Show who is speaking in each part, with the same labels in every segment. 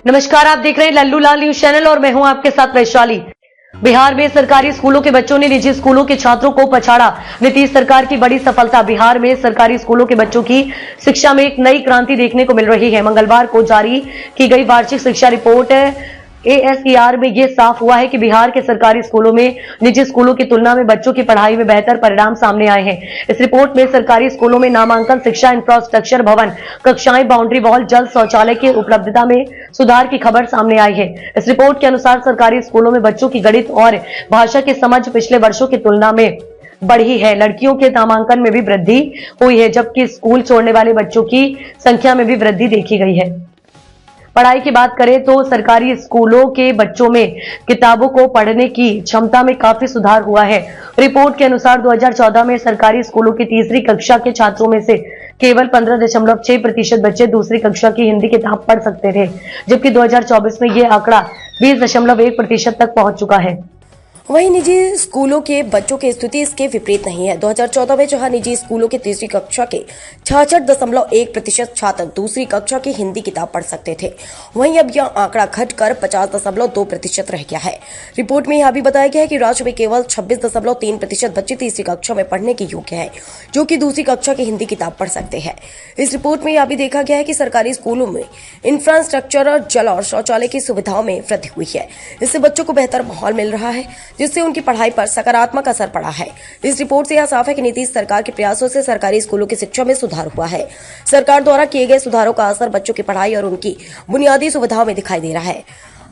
Speaker 1: नमस्कार, आप देख रहे हैं लल्लू लाल न्यूज चैनल और मैं हूं आपके साथ वैशाली। बिहार में सरकारी स्कूलों के बच्चों ने निजी स्कूलों के छात्रों को पछाड़ा। नीतीश सरकार की बड़ी सफलता। बिहार में सरकारी स्कूलों के बच्चों की शिक्षा में एक नई क्रांति देखने को मिल रही है। मंगलवार को जारी की गई वार्षिक शिक्षा रिपोर्ट ASER में यह साफ हुआ है कि बिहार के सरकारी स्कूलों में निजी स्कूलों की तुलना में बच्चों की पढ़ाई में बेहतर परिणाम सामने आए हैं। इस रिपोर्ट में सरकारी स्कूलों में नामांकन, शिक्षा, इंफ्रास्ट्रक्चर, भवन, कक्षाएं, बाउंड्री वॉल, जल, शौचालय की उपलब्धता में सुधार की खबर सामने आई है। इस रिपोर्ट के अनुसार सरकारी स्कूलों में बच्चों की गणित और भाषा की समझ पिछले वर्षों की तुलना में बढ़ी है। लड़कियों के नामांकन में भी वृद्धि हुई है, जबकि स्कूल छोड़ने वाले बच्चों की संख्या में भी वृद्धि देखी गई है। पढ़ाई की बात करें तो सरकारी स्कूलों के बच्चों में किताबों को पढ़ने की क्षमता में काफी सुधार हुआ है। रिपोर्ट के अनुसार 2014 में सरकारी स्कूलों की तीसरी कक्षा के छात्रों में से केवल 15.6% बच्चे दूसरी कक्षा की हिंदी किताब पढ़ सकते थे, जबकि 2024 में यह आंकड़ा 20.1% तक पहुंच चुका है।
Speaker 2: वहीं निजी स्कूलों के बच्चों की स्थिति इसके विपरीत नहीं है। 2014 में जहां निजी स्कूलों के तीसरी कक्षा के 66.1% छात्र दूसरी कक्षा की हिंदी किताब पढ़ सकते थे, वहीं अब यह आंकड़ा घटकर 50.2% रह गया है। रिपोर्ट में यह भी बताया गया है कि राज्य में केवल 26.3% बच्चे तीसरी कक्षा में पढ़ने के योग्य हैं, जो कि दूसरी कक्षा की हिंदी किताब पढ़ सकते हैं। इस रिपोर्ट में यह भी देखा गया है कि सरकारी स्कूलों में इंफ्रास्ट्रक्चर और जल और शौचालय की सुविधाओं में वृद्धि हुई है। इससे बच्चों को बेहतर माहौल मिल रहा है, जिससे उनकी पढ़ाई पर सकारात्मक असर पड़ा है। इस रिपोर्ट से यह साफ है कि नीतीश सरकार के प्रयासों से सरकारी स्कूलों की शिक्षा में सुधार हुआ है। सरकार द्वारा किए गए सुधारों का असर बच्चों की पढ़ाई और उनकी बुनियादी सुविधाओं में दिखाई दे रहा है।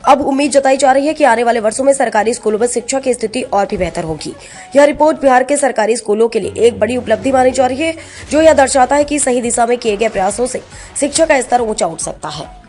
Speaker 2: अब उम्मीद जताई जा रही है कि आने वाले वर्षों में सरकारी स्कूलों में शिक्षा की स्थिति और भी बेहतर होगी। यह रिपोर्ट बिहार के सरकारी स्कूलों के लिए एक बड़ी उपलब्धि मानी जा रही है, जो यह दर्शाता है कि सही दिशा में किए गए प्रयासों से शिक्षा का स्तर ऊंचा उठ सकता है।